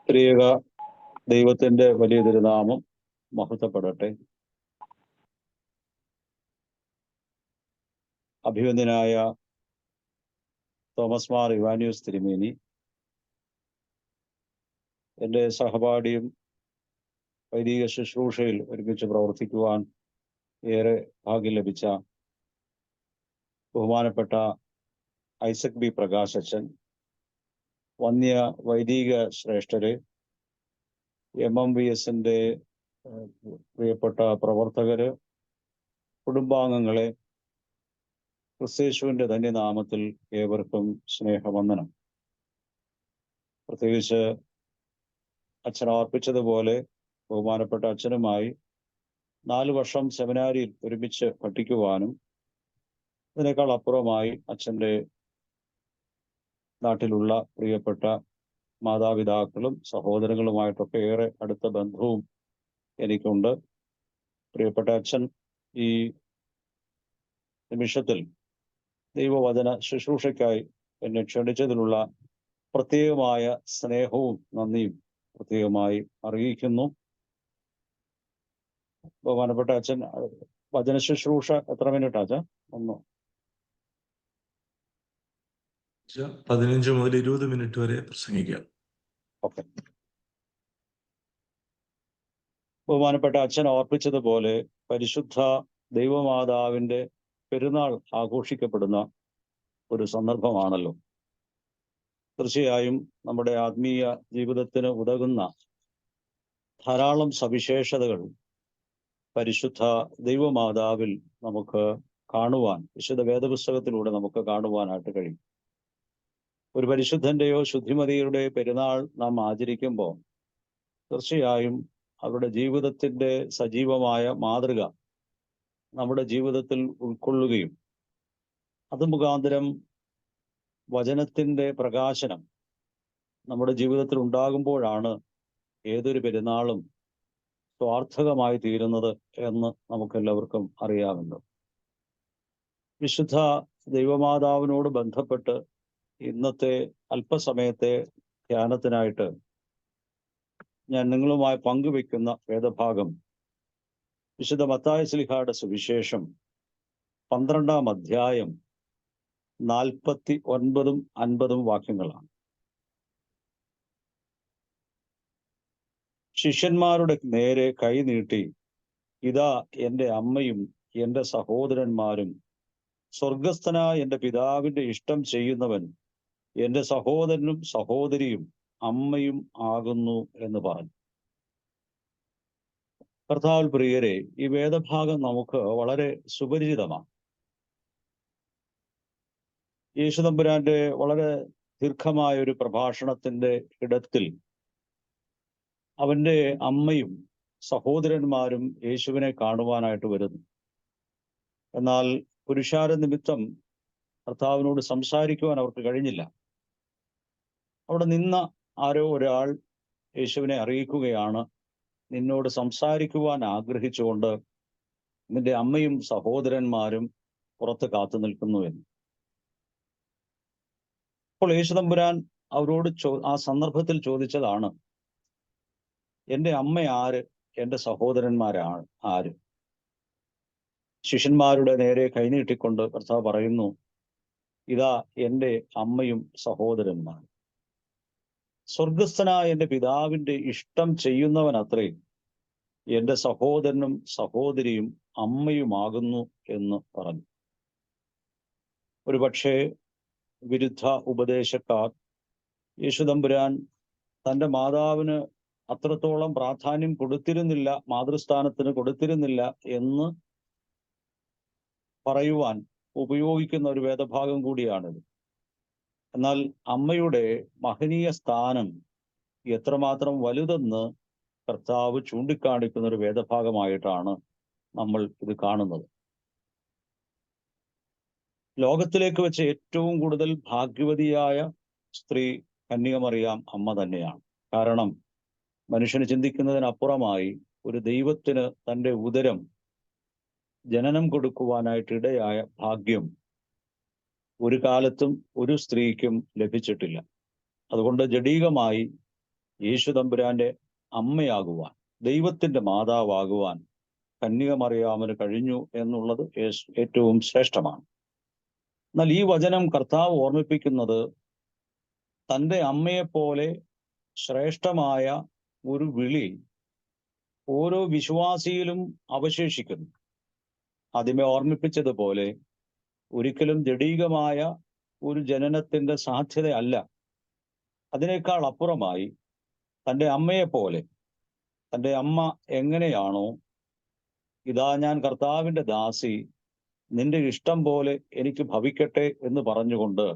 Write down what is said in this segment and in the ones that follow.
ത്രിയേക ദൈവത്തിന്റെ വലിയ തിരുനാമം മഹത്വപ്പെടട്ടെ. അഭിവന്ദ്യനായ തോമസ് മാർ ഇവാനിയോസ് തിരുമേനി, എൻ്റെ സഹപാഠിയും വൈദിക ശുശ്രൂഷയിൽ ഒരുമിച്ച് പ്രവർത്തിക്കുവാൻ ഏറെ ഭാഗ്യം ലഭിച്ച ബഹുമാനപ്പെട്ട ഐസക് ബി പ്രകാശ് അച്ഛൻ, വന്യ വൈദിക ശ്രേഷ്ഠരെ, MMVSന്റെ പ്രിയപ്പെട്ട പ്രവർത്തകര്, കുടുംബാംഗങ്ങളെ, ക്രിസ്തയേശുവിന്റെ ധന്യനാമത്തിൽ ഏവർക്കും സ്നേഹവന്ദനം. പ്രത്യേകിച്ച് അച്ഛൻ ഓർപ്പിച്ചതുപോലെ ബഹുമാനപ്പെട്ട അച്ഛനുമായി 4 വർഷം സെമിനാരിയിൽ ഒരുമിച്ച് പഠിക്കുവാനും അതിനേക്കാൾ അപ്പുറമായി അച്ഛൻ്റെ നാട്ടിലുള്ള പ്രിയപ്പെട്ട മാതാപിതാക്കളും സഹോദരങ്ങളുമായിട്ടൊക്കെ ഏറെ അടുത്ത ബന്ധവും എനിക്കുണ്ട്. പ്രിയപ്പെട്ട അച്ഛൻ ഈ നിമിഷത്തിൽ ദൈവവചന ശുശ്രൂഷയ്ക്കായി എന്നെ ക്ഷണിച്ചതിലുള്ള പ്രത്യേകമായ സ്നേഹവും നന്ദിയും പ്രത്യേകമായി അറിയിക്കുന്നു. ബഹുമാനപ്പെട്ട അച്ഛൻ, വചന ശുശ്രൂഷ എത്ര മിനിറ്റ് അച്ഛൻ? 15 മുതൽ 20 മിനിറ്റ് വരെ പ്രസംഗിക്കാം. ഓക്കെ. ബഹുമാനപ്പെട്ട അച്ഛൻ ഓർപ്പിച്ചതുപോലെ പരിശുദ്ധ ദൈവമാതാവിൻ്റെ പെരുന്നാൾ ആഘോഷിക്കപ്പെടുന്ന ഒരു സന്ദർഭമാണല്ലോ. തീർച്ചയായും നമ്മുടെ ആത്മീയ ജീവിതത്തിന് ഉതകുന്ന ധാരാളം സവിശേഷതകൾ പരിശുദ്ധ ദൈവമാതാവിൽ നമുക്ക് കാണുവാൻ, വിശുദ്ധ വേദപുസ്തകത്തിലൂടെ നമുക്ക് കാണുവാനായിട്ട് കഴിയും. ഒരു പരിശുദ്ധന്റെയോ ശുദ്ധിമതിയുടെ പെരുന്നാൾ നാം ആചരിക്കുമ്പോൾ തീർച്ചയായും അവരുടെ ജീവിതത്തിൻ്റെ സജീവമായ മാതൃക നമ്മുടെ ജീവിതത്തിൽ ഉൾക്കൊള്ളുകയും അത് മുഖാന്തരം വചനത്തിൻ്റെ പ്രകാശനം നമ്മുടെ ജീവിതത്തിൽ ഉണ്ടാകുമ്പോഴാണ് ഏതൊരു പെരുന്നാളും സ്വാർത്ഥകമായി തീരുന്നത് എന്ന് നമുക്കെല്ലാവർക്കും അറിയാമല്ലോ. വിശുദ്ധ ദൈവമാതാവിനോട് ബന്ധപ്പെട്ട് ഇന്നത്തെ അല്പസമയത്തെ ധ്യാനത്തിനായിട്ട് ഞാൻ നിങ്ങളുമായി പങ്കുവെക്കുന്ന വേദഭാഗം വിശുദ്ധ മത്തായി ശ്ലീഹായുടെ സുവിശേഷം 12-ാം അധ്യായം 49-ഉം 50-ഉം വാക്യങ്ങളാണ്. ശിഷ്യന്മാരുടെ നേരെ കൈ നീട്ടി, ഇതാ എൻ്റെ അമ്മയും എൻ്റെ സഹോദരന്മാരും, സ്വർഗസ്ഥനായ എൻ്റെ പിതാവിൻ്റെ ഇഷ്ടം ചെയ്യുന്നവൻ എൻ്റെ സഹോദരനും സഹോദരിയും അമ്മയും ആകുന്നു എന്ന് പറഞ്ഞു. കർത്താവിൽ പ്രിയരെ, ഈ വേദഭാഗം നമുക്ക് വളരെ സുപരിചിതമാണ്. യേശുതമ്പുരാന്റെ വളരെ ദീർഘമായ ഒരു പ്രഭാഷണത്തിന്റെ ഇടത്തിൽ അവന്റെ അമ്മയും സഹോദരന്മാരും യേശുവിനെ കാണുവാനായിട്ട് വരുന്നു. എന്നാൽ പുരുഷാര നിമിത്തം കർത്താവിനോട് സംസാരിക്കുവാൻ അവർക്ക് കഴിഞ്ഞില്ല. അവിടെ നിന്ന ആരോ ഒരാൾ യേശുവിനെ അറിയിക്കുകയാണ്, നിന്നോട് സംസാരിക്കുവാൻ ആഗ്രഹിച്ചുകൊണ്ട് നിന്റെ അമ്മയും സഹോദരന്മാരും പുറത്ത് കാത്തു നിൽക്കുന്നു എന്ന്. അപ്പോൾ യേശുതമ്പുരാൻ അവരോട് ആ സന്ദർഭത്തിൽ ചോദിച്ചതാണ്, എൻ്റെ അമ്മ ആര്, എൻ്റെ സഹോദരന്മാരാണ് ആര്? ശിഷ്യന്മാരുടെ നേരെ കൈനീട്ടിക്കൊണ്ട് കർത്താവ് പറയുന്നു, ഇതാ എൻ്റെ അമ്മയും സഹോദരന്മാർ. സ്വർഗസ്ഥനായ എൻ്റെ പിതാവിൻ്റെ ഇഷ്ടം ചെയ്യുന്നവൻ അത്രേ എൻ്റെ സഹോദരനും സഹോദരിയും അമ്മയുമാകുന്നു എന്ന് പറഞ്ഞു. ഒരു പക്ഷേ വിരുദ്ധ ഉപദേശക്കാർ യേശുതമ്പുരാൻ തൻ്റെ മാതാവിന് അത്രത്തോളം പ്രാധാന്യം കൊടുത്തിരുന്നില്ല, മാതൃസ്ഥാനത്തിന് കൊടുത്തിരുന്നില്ല എന്ന് പറയുവാൻ ഉപയോഗിക്കുന്ന ഒരു വേദഭാഗം കൂടിയാണിത്. എന്നാൽ അമ്മയുടെ മഹനീയ സ്ഥാനം എത്രമാത്രം വലുതെന്ന് കർത്താവ് ചൂണ്ടിക്കാണിക്കുന്ന ഒരു വേദഭാഗമായിട്ടാണ് നമ്മൾ ഇത് കാണുന്നത്. ലോകത്തിലേക്ക് വെച്ച് ഏറ്റവും കൂടുതൽ ഭാഗ്യവതിയായ സ്ത്രീ കന്യകമറിയാം അമ്മ തന്നെയാണ്. കാരണം മനുഷ്യന് ചിന്തിക്കുന്നതിനപ്പുറമായി ഒരു ദൈവത്തിന് തൻ്റെ ഉദരം ജനനം കൊടുക്കുവാനായിട്ട് ഇടയായ ഭാഗ്യം ഒരു കാലത്തും ഒരു സ്ത്രീക്കും ലഭിച്ചിട്ടില്ല. അതുകൊണ്ട് ജഡീകമായി യേശു തമ്പുരാന്റെ അമ്മയാകുവാൻ, ദൈവത്തിന്റെ മാതാവാകുവാൻ കന്യകമറിയാമിന് കഴിഞ്ഞു എന്നുള്ളത് ഏറ്റവും ശ്രേഷ്ഠമാണ്. എന്നാൽ ഈ വചനം കർത്താവ് ഓർമ്മിപ്പിക്കുന്നത് തൻ്റെ അമ്മയെപ്പോലെ ശ്രേഷ്ഠമായ ഒരു വിളി ഓരോ വിശ്വാസിയിലും അവശേഷിക്കുന്നു. ആദ്യമേ ഓർമ്മിപ്പിച്ചതുപോലെ ഒരിക്കലും ജഡീകമായ ഒരു ജനനത്തിന്റെ സാധ്യത അല്ല. അതിനേക്കാൾ അപ്പുറമായി തൻ്റെ അമ്മയെപ്പോലെ, തൻ്റെ അമ്മ എങ്ങനെയാണോ ഇതാ ഞാൻ കർത്താവിൻ്റെ ദാസി, നിന്റെ ഇഷ്ടം പോലെ എനിക്ക് ഭവിക്കട്ടെ എന്ന് പറഞ്ഞുകൊണ്ട്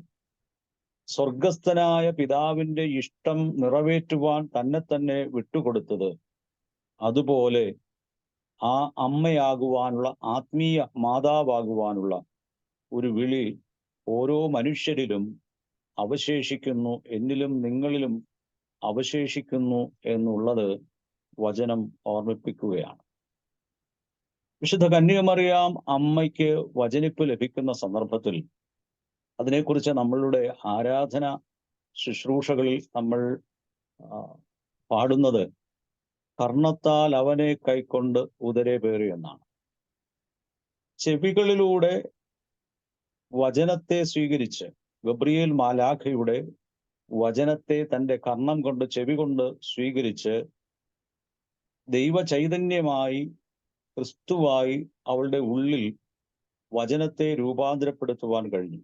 സ്വർഗസ്ഥനായ പിതാവിൻ്റെ ഇഷ്ടം നിറവേറ്റുവാൻ തന്നെ തന്നെ വിട്ടുകൊടുത്തത്, അതുപോലെ ആ അമ്മയാകുവാനുള്ള, ആത്മീയ മാതാവാകുവാനുള്ള ഒരു വിളി ഓരോ മനുഷ്യരിലും അവശേഷിക്കുന്നു, എന്നിലും നിങ്ങളിലും അവശേഷിക്കുന്നു എന്നുള്ളത് വചനം ഓർമ്മിപ്പിക്കുകയാണ്. വിശുദ്ധ കന്യകമറിയാം അമ്മയ്ക്ക് വചനിപ്പ് ലഭിക്കുന്ന സന്ദർഭത്തിൽ അതിനെക്കുറിച്ച് നമ്മളുടെ ആരാധന ശുശ്രൂഷകളിൽ നമ്മൾ പാടുന്നത് കർണത്താൽ അവനെ കൈക്കൊണ്ട് ഉദരെ പേറി എന്നാണ്. ചെവികളിലൂടെ വചനത്തെ സ്വീകരിച്ച്, ഗബ്രിയേൽ മാലാഖയുടെ വചനത്തെ തൻ്റെ കർണം കൊണ്ട്, ചെവി കൊണ്ട് സ്വീകരിച്ച് ദൈവ ചൈതന്യമായി, ക്രിസ്തുവായി അവളുടെ ഉള്ളിൽ വചനത്തെ രൂപാന്തരപ്പെടുത്തുവാൻ കഴിഞ്ഞു.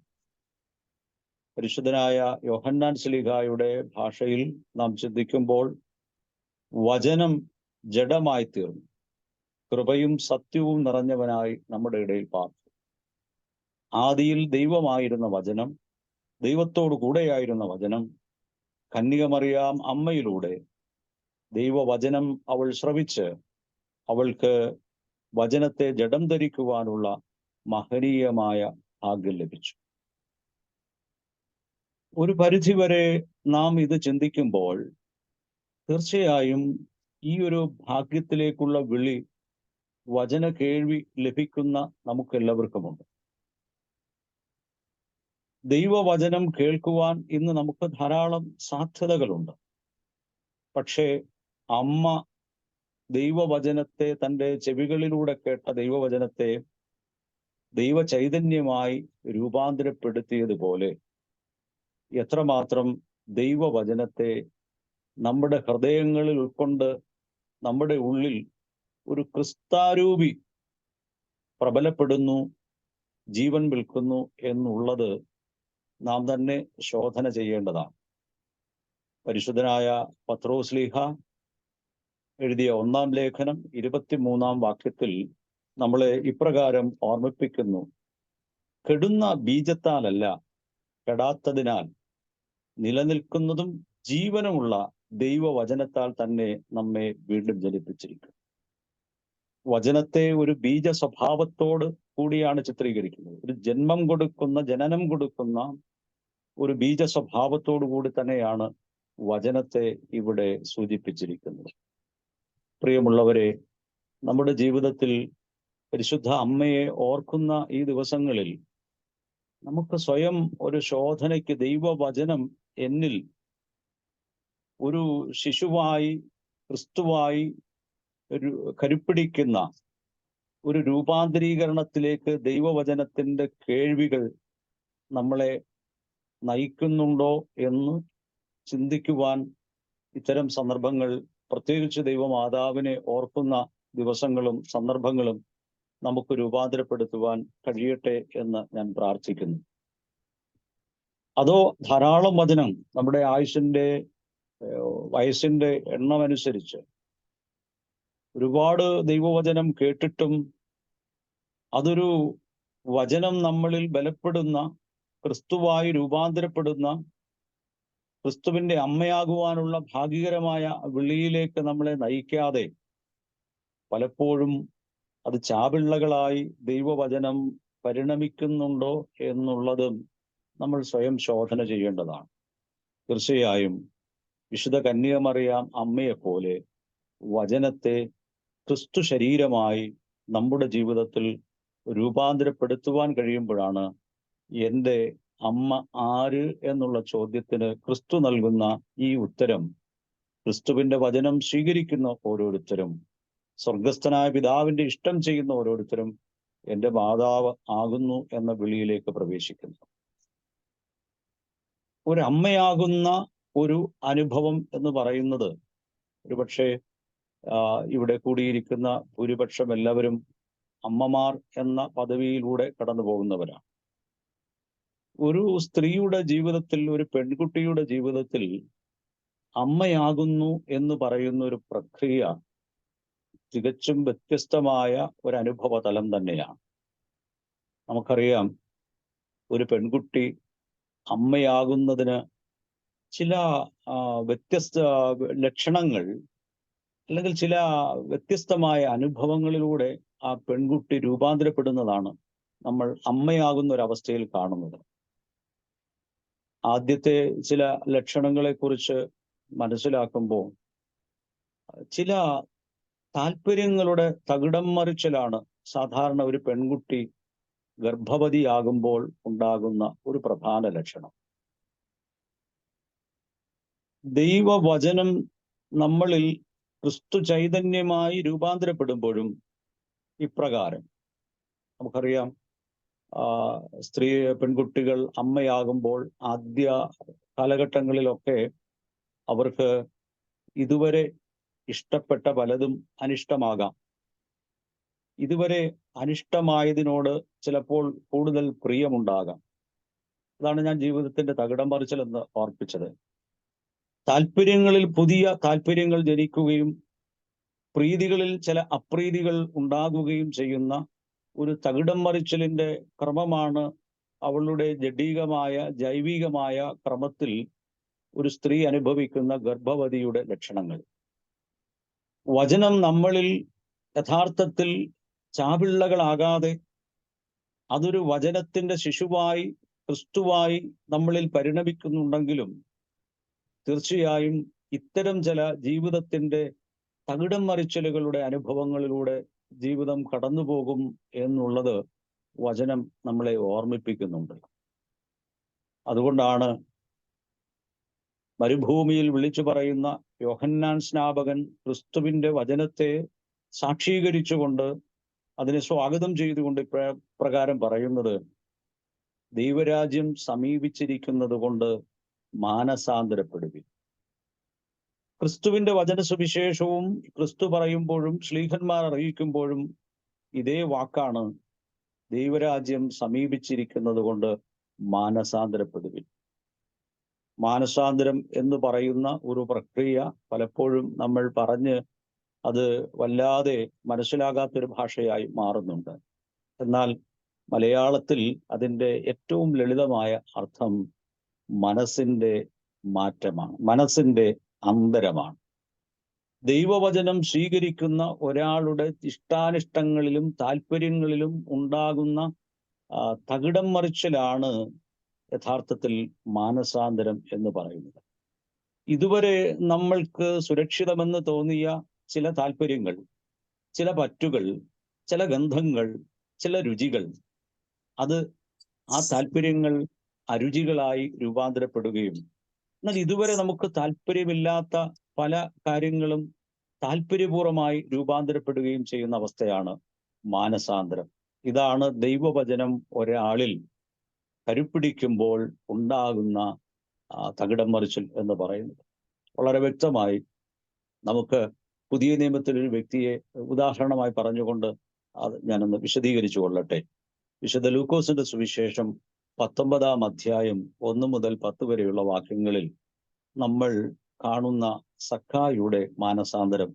പരിശുദ്ധനായ യോഹന്നാൻ ശ്ലീഹായുടെ ഭാഷയിൽ നാം ചിന്തിക്കുമ്പോൾ വചനം ജഡമായി തീർന്നു, കൃപയും സത്യവും നിറഞ്ഞവനായി നമ്മുടെ ഇടയിൽ പാർത്തു. ആദിയിൽ ദൈവമായിരുന്ന വചനം, ദൈവത്തോടു കൂടെയായിരുന്ന വചനം, കന്യകമറിയാം അമ്മയിലൂടെ ദൈവവചനം അവൾ ശ്രവിച്ച് അവൾക്ക് വചനത്തെ ജഡം ധരിക്കുവാനുള്ള മഹനീയമായ ഭാഗ്യം ലഭിച്ചു. ഒരു പരിധിവരെ നാം ഇത് ചിന്തിക്കുമ്പോൾ തീർച്ചയായും ഈ ഒരു ഭാഗ്യത്തിലേക്കുള്ള വിളി, വചന കേൾവി ലഭിക്കുന്ന നമുക്കെല്ലാവർക്കുമുണ്ട്. ദൈവവചനം കേൾക്കുവാൻ ഇന്ന് നമുക്ക് ധാരാളം സാധ്യതകളുണ്ട്. പക്ഷേ അമ്മ ദൈവവചനത്തെ, തൻ്റെ ചെവികളിലൂടെ കേട്ട ദൈവവചനത്തെ ദൈവ ചൈതന്യമായി രൂപാന്തരപ്പെടുത്തിയതുപോലെ എത്രമാത്രം ദൈവവചനത്തെ നമ്മുടെ ഹൃദയങ്ങളിൽ ഉൾക്കൊണ്ട് നമ്മുടെ ഉള്ളിൽ ഒരു ക്രിസ്താരൂപി പ്രബലപ്പെടുന്നു, ജീവൻ വിൽക്കുന്നു എന്നുള്ളത് നാം തന്നെ ശോധന ചെയ്യേണ്ടതാണ്. പരിശുദ്ധനായ പത്രോസ്ലീഹ എഴുതിയ 1-ാം ലേഖനം 23-ാം വാക്യത്തിൽ നമ്മളെ ഇപ്രകാരം ഓർമ്മിപ്പിക്കുന്നു: കെടുന്ന ബീജത്താലല്ല, കെടാത്തതിനാൽ നിലനിൽക്കുന്നതും ജീവനുമുള്ള ദൈവവചനത്താൽ തന്നെ നമ്മെ വീണ്ടും ജനിപ്പിച്ചിരിക്കും. വചനത്തെ ഒരു ബീജ സ്വഭാവത്തോട് കൂടിയാണ് ചിത്രീകരിക്കുന്നത്. ഒരു ജനനം കൊടുക്കുന്ന ഒരു ബീജ സ്വഭാവത്തോടു കൂടി തന്നെയാണ് വചനത്തെ ഇവിടെ സൂചിപ്പിച്ചിരിക്കുന്നത്. പ്രിയമുള്ളവരെ, നമ്മുടെ ജീവിതത്തിൽ പരിശുദ്ധ അമ്മയെ ഓർക്കുന്ന ഈ ദിവസങ്ങളിൽ നമുക്ക് സ്വയം ഒരു ശോധനയ്ക്ക്, ദൈവവചനം എന്നിൽ ഒരു ശിശുവായി, ക്രിസ്തുവായി കരുപ്പിടിക്കുന്ന ഒരു രൂപാന്തരീകരണത്തിലേക്ക് ദൈവവചനത്തിൻ്റെ കേൾവികൾ നമ്മളെ നയിക്കുന്നുണ്ടോ എന്ന് ചിന്തിക്കുവാൻ ഇത്തരം സന്ദർഭങ്ങൾ, പ്രത്യേകിച്ച് ദൈവമാതാവിനെ ഓർക്കുന്ന ദിവസങ്ങളും സന്ദർഭങ്ങളും നമുക്ക് രൂപാന്തരപ്പെടുത്തുവാൻ കഴിയട്ടെ എന്ന് ഞാൻ പ്രാർത്ഥിക്കുന്നു. അതോ ധാരാളം വചനം നമ്മുടെ വയസ്സിൻ്റെ എണ്ണമനുസരിച്ച് ഒരുപാട് ദൈവവചനം കേട്ടിട്ടും അതൊരു വചനം നമ്മളിൽ ബലപ്പെടുന്ന, ക്രിസ്തുവായി രൂപാന്തരപ്പെടുന്ന, ക്രിസ്തുവിൻ്റെ അമ്മയാകുവാനുള്ള ഭാഗ്യകരമായ വിളിയിലേക്ക് നമ്മളെ നയിക്കാതെ പലപ്പോഴും അത് ചാപിള്ളകളായി ദൈവവചനം പരിണമിക്കുന്നുണ്ടോ എന്നുള്ളതും നമ്മൾ സ്വയം ശോധന ചെയ്യേണ്ടതാണ്. തീർച്ചയായും വിശുദ്ധ കന്യകമറിയാം അമ്മയെപ്പോലെ വചനത്തെ ക്രിസ്തു ശരീരമായി നമ്മുടെ ജീവിതത്തിൽ രൂപാന്തരപ്പെടുത്തുവാൻ കഴിയുമ്പോഴാണ് എൻ്റെ അമ്മ ആര് എന്നുള്ള ചോദ്യത്തിന് ക്രിസ്തു നൽകുന്ന ഈ ഉത്തരം ക്രിസ്തുവിന്റെ വചനം സ്വീകരിക്കുന്ന ഓരോരുത്തരും, സ്വർഗസ്ഥനായ പിതാവിന്റെ ഇഷ്ടം ചെയ്യുന്ന ഓരോരുത്തരും എൻ്റെ മാതാവ് ആകുന്നു എന്ന വിളിയിലേക്ക് പ്രവേശിക്കുന്നു. ഒരു അമ്മയാകുന്ന ഒരു അനുഭവം എന്ന് പറയുന്നത് ഒരുപക്ഷെ ഇവിടെ കൂടിയിരിക്കുന്ന ഭൂരിപക്ഷം എല്ലാവരും അമ്മമാർ എന്ന പദവിയിലൂടെ കടന്നു പോകുന്നവരാണ്. ഒരു സ്ത്രീയുടെ ജീവിതത്തിൽ, ഒരു പെൺകുട്ടിയുടെ ജീവിതത്തിൽ അമ്മയാകുന്നു എന്ന് പറയുന്ന ഒരു പ്രക്രിയ തികച്ചും വ്യത്യസ്തമായ ഒരു അനുഭവ തലം തന്നെയാണ്. നമുക്കറിയാം, ഒരു പെൺകുട്ടി അമ്മയാകുന്നതിന് ചില വ്യത്യസ്ത ലക്ഷണങ്ങൾ അല്ലെങ്കിൽ ചില വ്യത്യസ്തമായ അനുഭവങ്ങളിലൂടെ ആ പെൺകുട്ടി രൂപാന്തരപ്പെടുന്നതാണ് നമ്മൾ അമ്മയാകുന്ന ഒരവസ്ഥയിൽ കാണുന്നത്. ആദ്യത്തെ ചില ലക്ഷണങ്ങളെ കുറിച്ച് മനസ്സിലാക്കുമ്പോൾ ചില താല്പര്യങ്ങളുടെ തകിടം മറിച്ചിലാണ് സാധാരണ ഒരു പെൺകുട്ടി ഗർഭവതിയാകുമ്പോൾ ഉണ്ടാകുന്ന ഒരു പ്രധാന ലക്ഷണം. ദൈവവചനം നമ്മളിൽ ക്രിസ്തു ചൈതന്യമായി രൂപാന്തരപ്പെടുമ്പോഴും ഇപ്രകാരം നമുക്കറിയാം, പെൺകുട്ടികൾ അമ്മയാകുമ്പോൾ ആദ്യ കാലഘട്ടങ്ങളിലൊക്കെ അവർക്ക് ഇതുവരെ ഇഷ്ടപ്പെട്ട പലതും അനിഷ്ടമാകാം. ഇതുവരെ അനിഷ്ടമായതിനോട് ചിലപ്പോൾ കൂടുതൽ പ്രിയമുണ്ടാകാം. അതാണ് ഞാൻ ജീവിതത്തിന്റെ തകിടം മറിച്ചൽ എന്ന് ഓർപ്പിച്ചത്. താല്പര്യങ്ങളിൽ പുതിയ താല്പര്യങ്ങൾ ജനിക്കുകയും പ്രീതികളിൽ ചില അപ്രീതികൾ ഉണ്ടാകുകയും ചെയ്യുന്ന ഒരു തകിടം മറിച്ചലിന്റെ ക്രമമാണ് അവളുടെ ജൈവികമായ ക്രമത്തിൽ ഒരു സ്ത്രീ അനുഭവിക്കുന്ന ഗർഭവതിയുടെ ലക്ഷണങ്ങൾ. വചനം നമ്മളിൽ യഥാർത്ഥത്തിൽ ചാപിള്ളകളാകാതെ അതൊരു വചനത്തിന്റെ ശിശുവായി ക്രിസ്തുവായി നമ്മളിൽ പരിണമിക്കുന്നുണ്ടെങ്കിലും തീർച്ചയായും ഇത്തരം ചില ജീവിതത്തിന്റെ തകിടം മറിച്ചലുകളുടെ അനുഭവങ്ങളിലൂടെ ജീവിതം കടന്നുപോകും എന്നുള്ളത് വചനം നമ്മളെ ഓർമ്മിപ്പിക്കുന്നുണ്ട്. അതുകൊണ്ടാണ് മരുഭൂമിയിൽ വിളിച്ചു പറയുന്ന യോഹന്നാൻ സ്നാപകൻ ക്രിസ്തുവിന്റെ വചനത്തെ സാക്ഷീകരിച്ചുകൊണ്ട് അതിനെ സ്വാഗതം ചെയ്തുകൊണ്ട് പ്രകാരം പറയുന്നത്, ദൈവരാജ്യം സമീപിച്ചിരിക്കുന്നത് കൊണ്ട് മാനസാന്തരപ്പെടുവിൻ. ക്രിസ്തുവിന്റെ വചന സുവിശേഷവും ക്രിസ്തു പറയുമ്പോഴും ശ്ലീഹന്മാർ അറിയിക്കുമ്പോഴും ഇതേ വാക്കാണ്, ദൈവരാജ്യം സമീപിച്ചിരിക്കുന്നത് കൊണ്ട് മാനസാന്തരപ്പെടുവിൻ. മാനസാന്തരം എന്ന് പറയുന്ന ഒരു പ്രക്രിയ പലപ്പോഴും നമ്മൾ പറഞ്ഞ് അത് വല്ലാതെ മനസ്സിലാകാത്തൊരു ഭാഷയായി മാറുന്നുണ്ട്. എന്നാൽ മലയാളത്തിൽ അതിൻ്റെ ഏറ്റവും ലളിതമായ അർത്ഥം മനസ്സിന്റെ മാറ്റമാണ്, മനസ്സിന്റെ അന്തരമാണ്. ദൈവവചനം സ്വീകരിക്കുന്ന ഒരാളുടെ ഇഷ്ടാനിഷ്ടങ്ങളിലും താല്പര്യങ്ങളിലും ഉണ്ടാകുന്ന തകിടം മറിച്ചിലാണ് യഥാർത്ഥത്തിൽ മാനസാന്തരം എന്ന് പറയുന്നത്. ഇതുവരെ നമ്മൾക്ക് സുരക്ഷിതമെന്ന് തോന്നിയ ചില താല്പര്യങ്ങൾ, ചില പറ്റുകൾ, ചില ഗന്ധങ്ങൾ, ചില രുചികൾ, അത് ആ താല്പര്യങ്ങൾ അരുചികളായി രൂപാന്തരപ്പെടുകയും എന്നാൽ ഇതുവരെ നമുക്ക് താല്പര്യമില്ലാത്ത പല കാര്യങ്ങളും താല്പര്യപൂർവമായി രൂപാന്തരപ്പെടുകയും ചെയ്യുന്ന അവസ്ഥയാണ് മാനസാന്തരം. ഇതാണ് ദൈവവചനം ഒരാളിൽ കരുപ്പിടിക്കുമ്പോൾ ഉണ്ടാകുന്ന തകിടം മറിച്ചിൽ എന്ന് പറയുന്നത്. വളരെ വ്യക്തമായി നമുക്ക് പുതിയ നിയമത്തിലൊരു വ്യക്തിയെ ഉദാഹരണമായി പറഞ്ഞുകൊണ്ട് അത് ഞാനൊന്ന് വിശദീകരിച്ചു കൊള്ളട്ടെ. വിശുദ്ധ ലൂക്കോസിന്റെ സുവിശേഷം 19-ാം അധ്യായം 1 മുതൽ 10 വരെയുള്ള വാക്യങ്ങളിൽ നമ്മൾ കാണുന്ന സക്കായിയുടെ മാനസാന്തരം.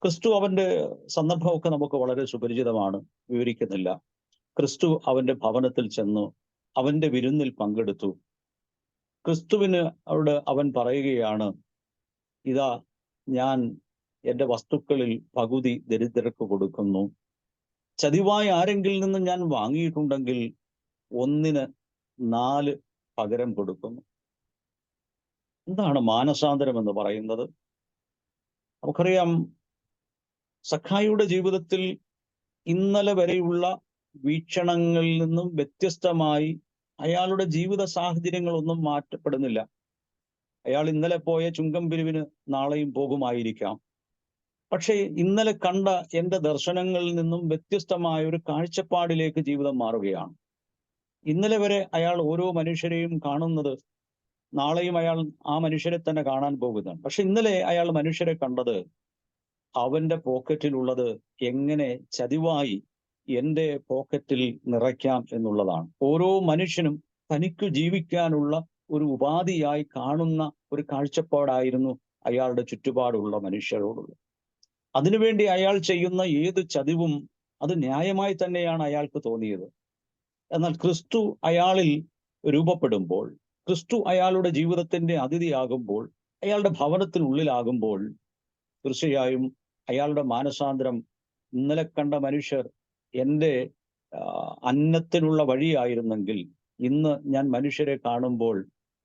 ക്രിസ്തു അവന്റെ സന്ദർഭമൊക്കെ നമുക്ക് വളരെ സുപരിചിതമാണ്, വിവരിക്കുന്നില്ല. ക്രിസ്തു അവന്റെ ഭവനത്തിൽ ചെന്നു, അവന്റെ വിരുന്നിൽ പങ്കെടുത്തു. ക്രിസ്തുവിന് അവൻ പറയുകയാണ്, ഇതാ ഞാൻ എൻ്റെ വസ്തുക്കളിൽ പകുതി ദരിദ്രർക്ക് കൊടുക്കുന്നു. ചതിവായി ആരെങ്കിലും നിന്ന് ഞാൻ വാങ്ങിയിട്ടുണ്ടെങ്കിൽ 1-ന് 4 പകരം കൊടുക്കുന്നു. എന്താണ് മാനസാന്തരം എന്ന് പറയുന്നത്? നമുക്കറിയാം, സഖായിയുടെ ജീവിതത്തിൽ ഇന്നലെ വരെയുള്ള വീക്ഷണങ്ങളിൽ നിന്നും വ്യത്യസ്തമായി അയാളുടെ ജീവിത സാഹചര്യങ്ങളൊന്നും മാറ്റപ്പെടുന്നില്ല. അയാൾ ഇന്നലെ പോയ ചുങ്കം പിരിവിന് നാളെയും പോകുമായിരിക്കാം. പക്ഷേ ഇന്നലെ കണ്ട എൻ്റെ ദർശനങ്ങളിൽ നിന്നും വ്യത്യസ്തമായ ഒരു കാഴ്ചപ്പാടിലേക്ക് ജീവിതം മാറുകയാണ്. ഇന്നലെ വരെ അയാൾ ഓരോ മനുഷ്യരെയും കാണുന്നത് നാളെയും അയാൾ ആ മനുഷ്യരെ തന്നെ കാണാൻ പോകുന്നതാണ്. പക്ഷെ ഇന്നലെ അയാൾ മനുഷ്യരെ കണ്ടത് അവന്റെ പോക്കറ്റിലുള്ളത് എങ്ങനെ ചതിവായി എൻ്റെ പോക്കറ്റിൽ നിറയ്ക്കാം എന്നുള്ളതാണ്. ഓരോ മനുഷ്യനും തനിക്ക് ജീവിക്കാനുള്ള ഒരു ഉപാധിയായി കാണുന്ന ഒരു കാഴ്ചപ്പാടായിരുന്നു അയാളുടെ ചുറ്റുപാടുള്ള മനുഷ്യരോടുള്ളത്. അതിനുവേണ്ടി അയാൾ ചെയ്യുന്ന ഏത് ചതിവും അത് ന്യായമായി തന്നെയാണ് അയാൾക്ക് തോന്നിയത്. എന്നാൽ ക്രിസ്തു അയാളിൽ രൂപപ്പെടുമ്പോൾ, ക്രിസ്തു അയാളുടെ ജീവിതത്തിന്റെ അതിഥിയാകുമ്പോൾ, അയാളുടെ ഭവനത്തിനുള്ളിലാകുമ്പോൾ തീർച്ചയായും അയാളുടെ മാനസാന്തരം ഇന്നലെ കണ്ട മനുഷ്യർ എൻ്റെ അന്നത്തിനുള്ള വഴിയായിരുന്നെങ്കിൽ ഇന്ന് ഞാൻ മനുഷ്യരെ കാണുമ്പോൾ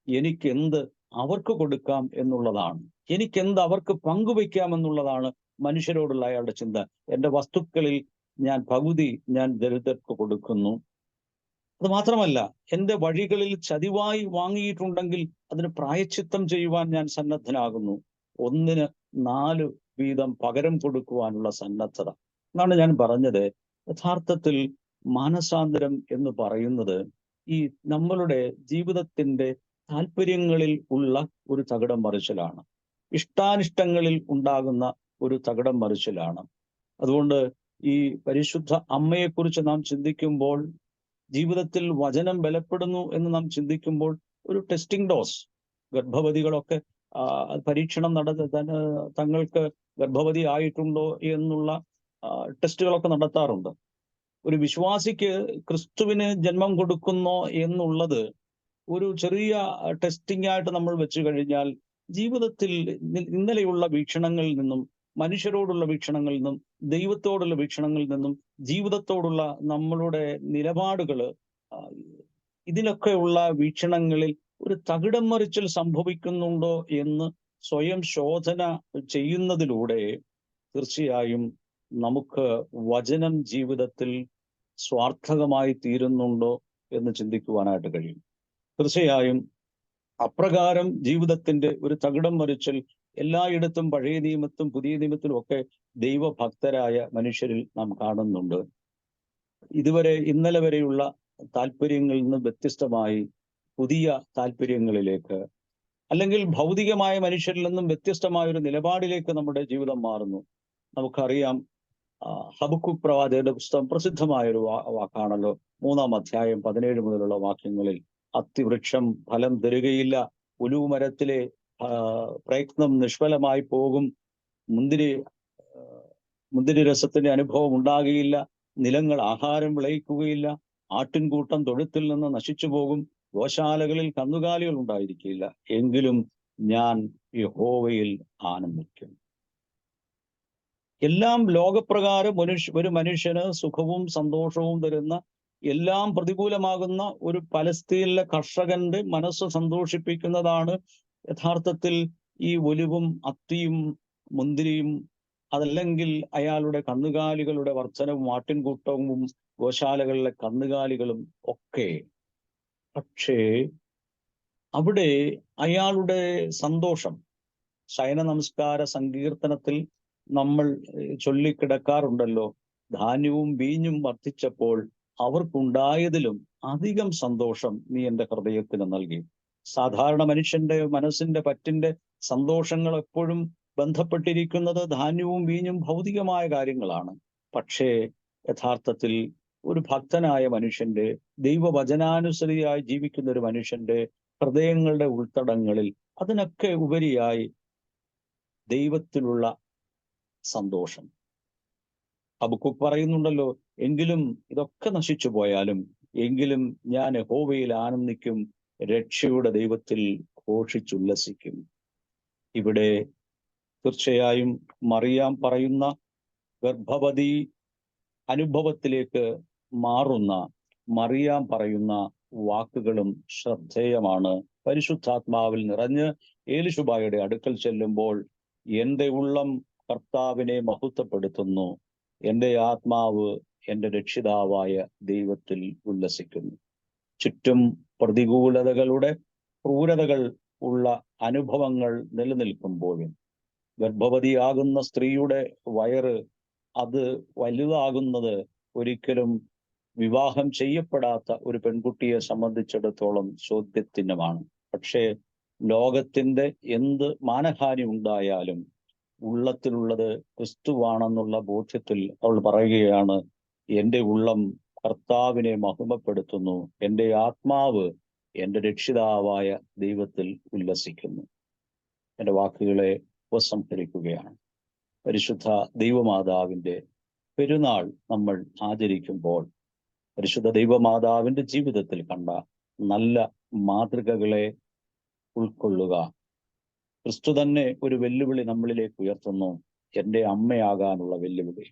എനിക്കെന്ത് അവർക്ക് കൊടുക്കാം എന്നുള്ളതാണ്, എനിക്കെന്ത് അവർക്ക് പങ്കുവയ്ക്കാം എന്നുള്ളതാണ് മനുഷ്യരോടുള്ള അയാളുടെ ചിന്ത. എൻ്റെ വസ്തുക്കളിൽ ഞാൻ പകുതി ഞാൻ ദരിദ്രർക്ക് കൊടുക്കുന്നു. അത് മാത്രമല്ല, എൻ്റെ വഴികളിൽ ചതിവായി വാങ്ങിയിട്ടുണ്ടെങ്കിൽ അതിന് പ്രായശ്ചിത്തം ചെയ്യുവാൻ ഞാൻ സന്നദ്ധനാകുന്നു. 1-ന് 4 വീതം പകരം കൊടുക്കുവാനുള്ള സന്നദ്ധത എന്നാണ് ഞാൻ പറഞ്ഞത്. യഥാർത്ഥത്തിൽ മാനസാന്തരം എന്ന് പറയുന്നത് ഈ നമ്മളുടെ ജീവിതത്തിന്റെ താല്പര്യങ്ങളിൽ ഉള്ള ഒരു തകിടം മറിച്ചിലാണ്, ഇഷ്ടാനിഷ്ടങ്ങളിൽ ഉണ്ടാകുന്ന ഒരു തകിടം മറിച്ചിലാണ്. അതുകൊണ്ട് ഈ പരിശുദ്ധ അമ്മയെക്കുറിച്ച് നാം ചിന്തിക്കുമ്പോൾ, ജീവിതത്തിൽ വചനം ബലപ്പെടുന്നു എന്ന് നാം ചിന്തിക്കുമ്പോൾ ഒരു ടെസ്റ്റിംഗ് ഡോസ്, ഗർഭവതികളൊക്കെ പരീക്ഷണം തങ്ങൾക്ക് ഗർഭവതി ആയിട്ടുണ്ടോ എന്നുള്ള ടെസ്റ്റുകളൊക്കെ നടത്താറുണ്ട്. ഒരു വിശ്വാസിക്ക് ക്രിസ്തുവിന് ജന്മം കൊടുക്കുന്നോ എന്നുള്ളത് ഒരു ചെറിയ ടെസ്റ്റിംഗ് ആയിട്ട് നമ്മൾ വെച്ചു കഴിഞ്ഞാൽ ജീവിതത്തിൽ ഇന്നലെയുള്ള വീക്ഷണങ്ങളിൽ നിന്നും, മനുഷ്യരോടുള്ള വീക്ഷണങ്ങളിൽ നിന്നും, ദൈവത്തോടുള്ള വീക്ഷണങ്ങളിൽ നിന്നും, ജീവിതത്തോടുള്ള നമ്മളുടെ നിലപാടുകൾ, ഇതിലൊക്കെയുള്ള വീക്ഷണങ്ങളിൽ ഒരു തകിടം മറിച്ചൽ സംഭവിക്കുന്നുണ്ടോ എന്ന് സ്വയം ശോധന ചെയ്യുന്നതിലൂടെ തീർച്ചയായും നമുക്ക് വചനം ജീവിതത്തിൽ സ്വാർത്ഥകമായി തീരുന്നുണ്ടോ എന്ന് ചിന്തിക്കുവാനായിട്ട് കഴിയും. തീർച്ചയായും അപ്രകാരം ജീവിതത്തിന്റെ ഒരു തകിടം മറിച്ചൽ എല്ലായിടത്തും പഴയ നിയമത്തും പുതിയ നിയമത്തിലും ഒക്കെ ദൈവഭക്തരായ മനുഷ്യരിൽ നാം കാണുന്നുണ്ട്. ഇന്നലെ വരെയുള്ള താല്പര്യങ്ങളിൽ നിന്ന് വ്യത്യസ്തമായി പുതിയ താല്പര്യങ്ങളിലേക്ക്, അല്ലെങ്കിൽ ഭൗതികമായ മനുഷ്യരിൽ നിന്നും വ്യത്യസ്തമായ ഒരു നിലപാടിലേക്ക് നമ്മുടെ ജീവിതം മാറുന്നു. നമുക്കറിയാം, ഹബക്കൂക്ക് പ്രവാചകന്റെ പുസ്തകം പ്രസിദ്ധമായൊരു വാക്കാണല്ലോ. 3-ാം അധ്യായം 17 മുതലുള്ള വാക്യങ്ങളിൽ, അത്തിവൃക്ഷം ഫലം തരുകയില്ല, ഒലിവ് മരത്തിലെ പ്രയത്നം നിഷ്ഫലമായി പോകും, മുന്തിരി രസത്തിന്റെ അനുഭവം ഉണ്ടാകുകയില്ല, നിലങ്ങൾ ആഹാരം വിളയിക്കുകയില്ല, ആട്ടിൻകൂട്ടം തൊഴുത്തിൽ നിന്ന് നശിച്ചു പോകും, ഗോശാലകളിൽ കന്നുകാലികൾ ഉണ്ടായിരിക്കില്ല, എങ്കിലും ഞാൻ യഹോവയിൽ ആനന്ദിക്കും. എല്ലാം ലോകപ്രകാരം ഒരു മനുഷ്യന് സുഖവും സന്തോഷവും തരുന്ന, എല്ലാം പ്രതികൂലമാകുന്ന ഒരു പലസ്തീനിലെ കർഷകന്റെ മനസ്സ് സന്തോഷിപ്പിക്കുന്നതാണ് യഥാർത്ഥത്തിൽ ഈ ഒലിവും അത്തിയും മുന്തിരിയും, അതല്ലെങ്കിൽ അയാളുടെ കന്നുകാലികളുടെ വർധനവും ആട്ടിൻകൂട്ടവും ഗോശാലകളിലെ കന്നുകാലികളും ഒക്കെ. പക്ഷേ അവിടെ അയാളുടെ സന്തോഷം, ശയന നമസ്കാര സങ്കീർത്തനത്തിൽ നമ്മൾ ചൊല്ലിക്കിടക്കാറുണ്ടല്ലോ, ധാന്യവും വീഞ്ഞും വർദ്ധിച്ചപ്പോൾ അവർക്കുണ്ടായതിലും അധികം സന്തോഷം നീ എൻ്റെ ഹൃദയത്തിന് നൽകി. സാധാരണ മനുഷ്യന്റെ മനസ്സിന്റെ പറ്റിന്റെ സന്തോഷങ്ങൾ എപ്പോഴും ബന്ധപ്പെട്ടിരിക്കുന്നത് ധാന്യവും വീഞ്ഞും ഭൗതികമായ കാര്യങ്ങളാണ്. പക്ഷേ യഥാർത്ഥത്തിൽ ഒരു ഭക്തനായ മനുഷ്യന്റെ, ദൈവവചനാനുസരിയായി ജീവിക്കുന്ന ഒരു മനുഷ്യന്റെ ഹൃദയങ്ങളുടെ ഉൾത്തടങ്ങളിൽ അതിനൊക്കെ ഉപരിയായി ദൈവത്തിലുള്ള സന്തോഷം. ഹബക്കൂക്ക് പറയുന്നുണ്ടല്ലോ, എങ്കിലും ഇതൊക്കെ നശിച്ചു പോയാലും എങ്കിലും ഞാൻ യഹോവയിൽ ആനന്ദിക്കും, രക്ഷയുടെ ദൈവത്തിൽ ഘോഷിച്ചുല്ലസിക്കും. ഇവിടെ തീർച്ചയായും മറിയാം പറയുന്ന ഗർഭവതി അനുഭവത്തിലേക്ക് മാറുന്ന മറിയാം പറയുന്ന വാക്കുകളും ശ്രദ്ധേയമാണ്. പരിശുദ്ധാത്മാവിൽ നിറഞ്ഞ് ഏലിശുബായുടെ അടുക്കൽ ചെല്ലുമ്പോൾ, എൻ്റെ ഉള്ളം കർത്താവിനെ മഹത്വപ്പെടുത്തുന്നു, എൻ്റെ ആത്മാവ് എൻ്റെ രക്ഷിതാവായ ദൈവത്തിൽ ഉല്ലസിക്കുന്നു. ചുറ്റും പ്രതികൂലതകളുടെ ക്രൂരതകൾ ഉള്ള അനുഭവങ്ങൾ നിലനിൽക്കുമ്പോഴും ഗർഭവതിയാകുന്ന സ്ത്രീയുടെ വയറ് അത് വലുതാകുന്നത് ഒരിക്കലും വിവാഹം ചെയ്യപ്പെടാത്ത ഒരു പെൺകുട്ടിയെ സംബന്ധിച്ചിടത്തോളം ചോദ്യചിഹ്നമാണ്. പക്ഷേ ലോകത്തിന്റെ എന്ത് മാനഹാനി ഉണ്ടായാലും ഉള്ളത്തിലുള്ളത് ക്രിസ്തുവാണെന്നുള്ള ബോധ്യത്തിൽ അവൾ പറയുകയാണ്, എൻ്റെ ഉള്ളം കർത്താവിനെ മഹിമപ്പെടുത്തുന്നു, എൻ്റെ ആത്മാവ് എൻ്റെ രക്ഷിതാവായ ദൈവത്തിൽ ഉല്ലസിക്കുന്നു. എൻ്റെ വാക്കുകളെ ഉപസംഹരിക്കുകയാണ്. പരിശുദ്ധ ദൈവമാതാവിൻ്റെ പെരുന്നാൾ നമ്മൾ ആചരിക്കുമ്പോൾ പരിശുദ്ധ ദൈവമാതാവിൻ്റെ ജീവിതത്തിൽ കണ്ട നല്ല മാതൃകകളെ ഉൾക്കൊള്ളുക. ക്രിസ്തു തന്നെ ഒരു വെല്ലുവിളി നമ്മളിലേക്ക് ഉയർത്തുന്നു, എൻ്റെ അമ്മയാകാനുള്ള വെല്ലുവിളി.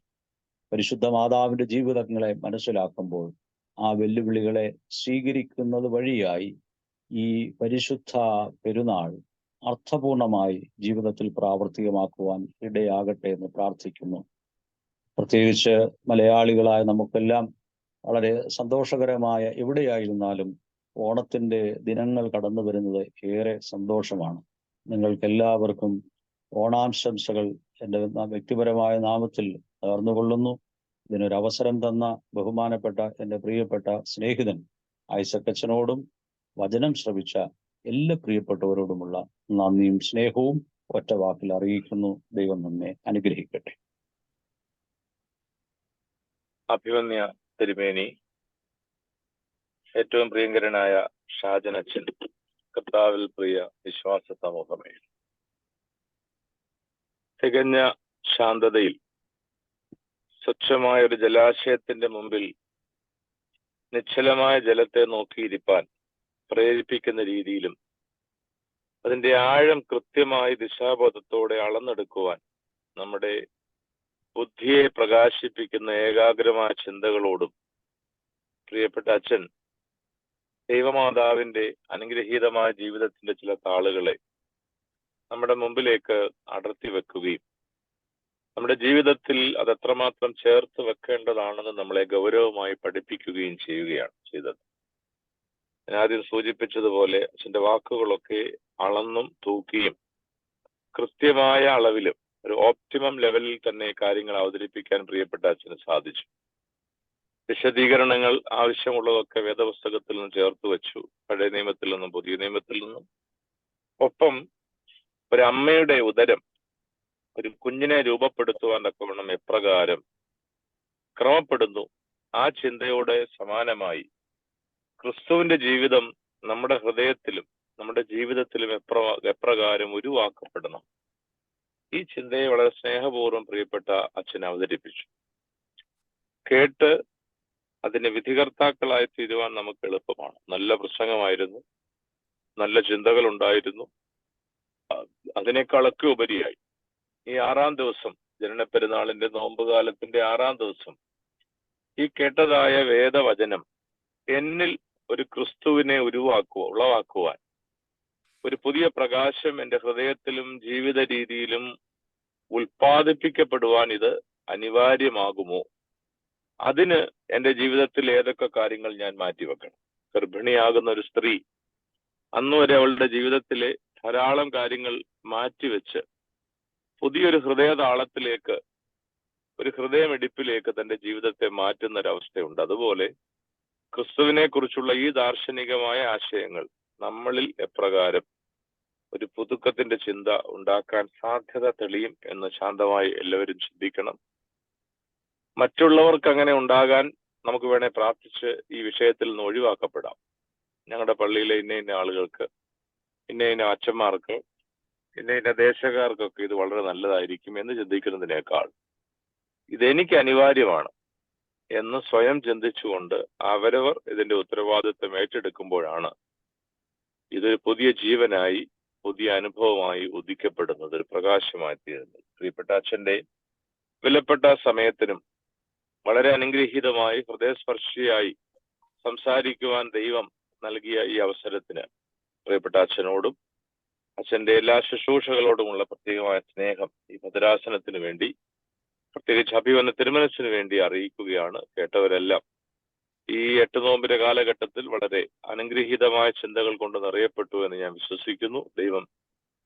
പരിശുദ്ധ മാതാവിൻ്റെ ജീവിതങ്ങളെ മനസ്സിലാക്കുമ്പോൾ ആ വെല്ലുവിളികളെ സ്വീകരിക്കുന്നത് വഴിയായി ഈ പരിശുദ്ധ പെരുന്നാൾ അർത്ഥപൂർണമായി ജീവിതത്തിൽ പ്രാവർത്തികമാക്കുവാൻ ഇടയാകട്ടെ എന്ന് പ്രാർത്ഥിക്കുന്നു. പ്രത്യേകിച്ച് മലയാളികളായ നമുക്കെല്ലാം വളരെ സന്തോഷകരമായ എവിടെയായിരുന്നാലും ഓണത്തിൻ്റെ ദിനങ്ങൾ കടന്നു വരുന്നത് ഏറെ സന്തോഷമാണ്. നിങ്ങൾക്കെല്ലാവർക്കും ഓണാശംസകൾ എൻ്റെ വ്യക്തിപരമായ നാമത്തിൽ നേർന്നുകൊള്ളുന്നു. ഇതിനൊരവസരം തന്ന ബഹുമാനപ്പെട്ട എൻ്റെ പ്രിയപ്പെട്ട സ്നേഹിതൻ ഐസക്കച്ചനോടും വചനം ശ്രവിച്ച എല്ലാ പ്രിയപ്പെട്ടവരോടുമുള്ള നന്ദിയും സ്നേഹവും ഒറ്റ വാക്കിൽ അറിയിക്കുന്നു. ദൈവം നമ്മെ അനുഗ്രഹിക്കട്ടെ. അഭിമന്യ തിരുമേനി, ഏറ്റവും പ്രിയങ്കരനായ ഷാജൻ അച്ഛൻ, കർത്താവിൽ പ്രിയ വിശ്വാസ സമൂഹമേ, തികഞ്ഞ ശാന്തതയിൽ സ്വച്ഛമായ ഒരു ജലാശയത്തിന്റെ മുമ്പിൽ നിശ്ചലമായ ജലത്തെ നോക്കിയിരിക്കാൻ പ്രേരിപ്പിക്കുന്ന രീതിയിലും അതിന്റെ ആഴം കൃത്യമായി ദിശാബോധത്തോടെ അളന്നെടുക്കുവാൻ നമ്മുടെ ബുദ്ധിയെ പ്രകാശിപ്പിക്കുന്ന ഏകാഗ്രമായ ചിന്തകളോടും പ്രിയപ്പെട്ട അച്ഛൻ ദൈവമാതാവിന്റെ അനുഗ്രഹീതമായ ജീവിതത്തിന്റെ ചില താളുകളെ നമ്മുടെ മുമ്പിലേക്ക് അടർത്തി വെക്കുകയും നമ്മുടെ ജീവിതത്തിൽ അത് എത്രമാത്രം ചേർത്ത് വെക്കേണ്ടതാണെന്ന് നമ്മളെ ഗൗരവമായി പഠിപ്പിക്കുകയും ചെയ്യുകയാണ് ചെയ്തത്. ഞാൻ ആദ്യം സൂചിപ്പിച്ചതുപോലെ അച്ഛൻ്റെ വാക്കുകളൊക്കെ അളന്നും തൂക്കിയും കൃത്യമായ അളവിലും ഒരു ഓപ്റ്റിമം ലെവലിൽ തന്നെ കാര്യങ്ങൾ അവതരിപ്പിക്കാൻ പ്രിയപ്പെട്ട അച്ഛന് സാധിച്ചു. വിശദീകരണങ്ങൾ ആവശ്യമുള്ളതൊക്കെ വേദപുസ്തകത്തിൽ നിന്നും ചേർത്ത് വെച്ചു, പഴയ നിയമത്തിൽ നിന്നും പുതിയ നിയമത്തിൽ നിന്നും. ഒപ്പം ഒരു അമ്മയുടെ ഉദരം ഒരു കുഞ്ഞിനെ രൂപപ്പെടുത്തുവാൻ തക്കവണ്ണം എപ്രകാരം ക്രമപ്പെടുന്നു, ആ ചിന്തയോടെ സമാനമായി ക്രിസ്തുവിന്റെ ജീവിതം നമ്മുടെ ഹൃദയത്തിലും നമ്മുടെ ജീവിതത്തിലും എപ്രകാരം ഉരുവാക്കപ്പെടണം, ഈ ചിന്തയെ വളരെ സ്നേഹപൂർവ്വം പ്രിയപ്പെട്ട അച്ഛൻ അവതരിപ്പിച്ചു. കേട്ട് അതിന് വിധികർത്താക്കളായി തീരുവാൻ നമുക്ക് എളുപ്പമാണ്. നല്ല പ്രസംഗമായിരുന്നു, നല്ല ചിന്തകൾ ഉണ്ടായിരുന്നു. അതിനേക്കാളൊക്കെ ഉപരിയായി ഈ 6-ാം ദിവസം, ജനനപ്പെരുന്നാളിന്റെ നോമ്പുകാലത്തിന്റെ 6-ാം ദിവസം, ഈ കേട്ടതായ വേദവചനം എന്നിൽ ഒരു ക്രിസ്തുവിനെ ഉളവാക്കുവാൻ, ഒരു പുതിയ പ്രകാശം എൻ്റെ ഹൃദയത്തിലും ജീവിത രീതിയിലും ഉൽപ്പാദിപ്പിക്കപ്പെടുവാൻ ഇത് അനിവാര്യമാകുമോ? അതിന് എൻ്റെ ജീവിതത്തിൽ ഏതൊക്കെ കാര്യങ്ങൾ ഞാൻ മാറ്റിവെക്കണം? ഗർഭിണിയാകുന്ന ഒരു സ്ത്രീ അന്നുവരെ അവളുടെ ജീവിതത്തിലെ ധാരാളം കാര്യങ്ങൾ മാറ്റിവെച്ച് പുതിയൊരു ഹൃദയതാളത്തിലേക്ക്, ഒരു ഹൃദയമിടിപ്പിലേക്ക് തൻ്റെ ജീവിതത്തെ മാറ്റുന്ന ഒരവസ്ഥയുണ്ട്. അതുപോലെ ക്രിസ്തുവിനെ കുറിച്ചുള്ള ഈ ദാർശനികമായ ആശയങ്ങൾ നമ്മളിൽ എപ്രകാരം ഒരു പുതുക്കത്തിന്റെ ചിന്ത ഉണ്ടാക്കാൻ സാധ്യത തെളിയും എന്ന് ശാന്തമായി എല്ലാവരും ചിന്തിക്കണം. മറ്റുള്ളവർക്ക് അങ്ങനെ ഉണ്ടാകാൻ നമുക്ക് വേണേ പ്രാർത്ഥിച്ച് ഈ വിഷയത്തിൽ നിന്ന് ഒഴിവാക്കപ്പെടാം. ഞങ്ങളുടെ പള്ളിയിലെ ഇന്ന ആളുകൾക്ക്, ഇന്ന അച്ഛന്മാർക്ക്, ഇന്ന ദേശക്കാർക്കൊക്കെ ഇത് വളരെ നല്ലതായിരിക്കും എന്ന് ചിന്തിക്കുന്നതിനേക്കാൾ ഇതെനിക്ക് അനിവാര്യമാണ് എന്ന് സ്വയം ചിന്തിച്ചുകൊണ്ട് അവരവർ ഇതിന്റെ ഉത്തരവാദിത്വം ഏറ്റെടുക്കുമ്പോഴാണ് ഇതൊരു പുതിയ ജീവനായി, പുതിയ അനുഭവമായി ഉദിക്കപ്പെടുന്നത്, ഒരു പ്രകാശമായി തീരുന്നത്. പ്രിയപ്പെട്ട അച്ഛൻ്റെ വിലപ്പെട്ട സമയത്തിനും വളരെ അനുഗ്രഹീതമായി ഹൃദയസ്പർശിയായി സംസാരിക്കുവാൻ ദൈവം നൽകിയ ഈ അവസരത്തിന് പ്രിയപ്പെട്ട അച്ഛനോടും അച്ഛൻ്റെ എല്ലാ ശുശ്രൂഷകളോടുമുള്ള പ്രത്യേകമായ സ്നേഹം ഈ ഭദ്രാസനത്തിന് വേണ്ടി, പ്രത്യേകിച്ച് അഭിമന്യ തിരുമനസ്സിന് വേണ്ടി അറിയിക്കുകയാണ്. കേട്ടവരെല്ലാം ഈ 8 നോമ്പിന്റെ കാലഘട്ടത്തിൽ വളരെ അനുഗ്രഹീതമായ ചിന്തകൾ കൊണ്ട് നിറയപ്പെട്ടു എന്ന് ഞാൻ വിശ്വസിക്കുന്നു. ദൈവം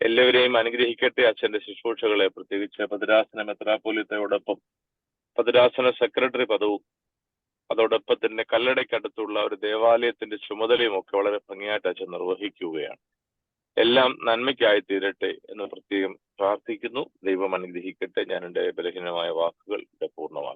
എല്ലാവരെയും അനുഗ്രഹിക്കട്ടെ. അച്ഛന്റെ ശുശ്രൂഷകളെ, പ്രത്യേകിച്ച് ഭദ്രാസന മെത്രാപ്പോലിത്തയോടൊപ്പം ഭദ്രാസന സെക്രട്ടറി പദവും അതോടൊപ്പം തന്നെ കല്ലടയ്ക്കടുത്തുള്ള ഒരു ദേവാലയത്തിന്റെ ചുമതലയും ഒക്കെ വളരെ ഭംഗിയായിട്ട് അച്ഛൻ നിർവഹിക്കുകയാണ്. എല്ലാം നന്മയ്ക്കായി തീരട്ടെ എന്ന് പ്രത്യേകം പ്രാർത്ഥിക്കുന്നു. ദൈവം അനുഗ്രഹിക്കട്ടെ. ഞാൻ എൻ്റെ ബലഹീനമായ വാക്കുകൾ ഇവിടെ പൂർണ്ണമാക്കുന്നു.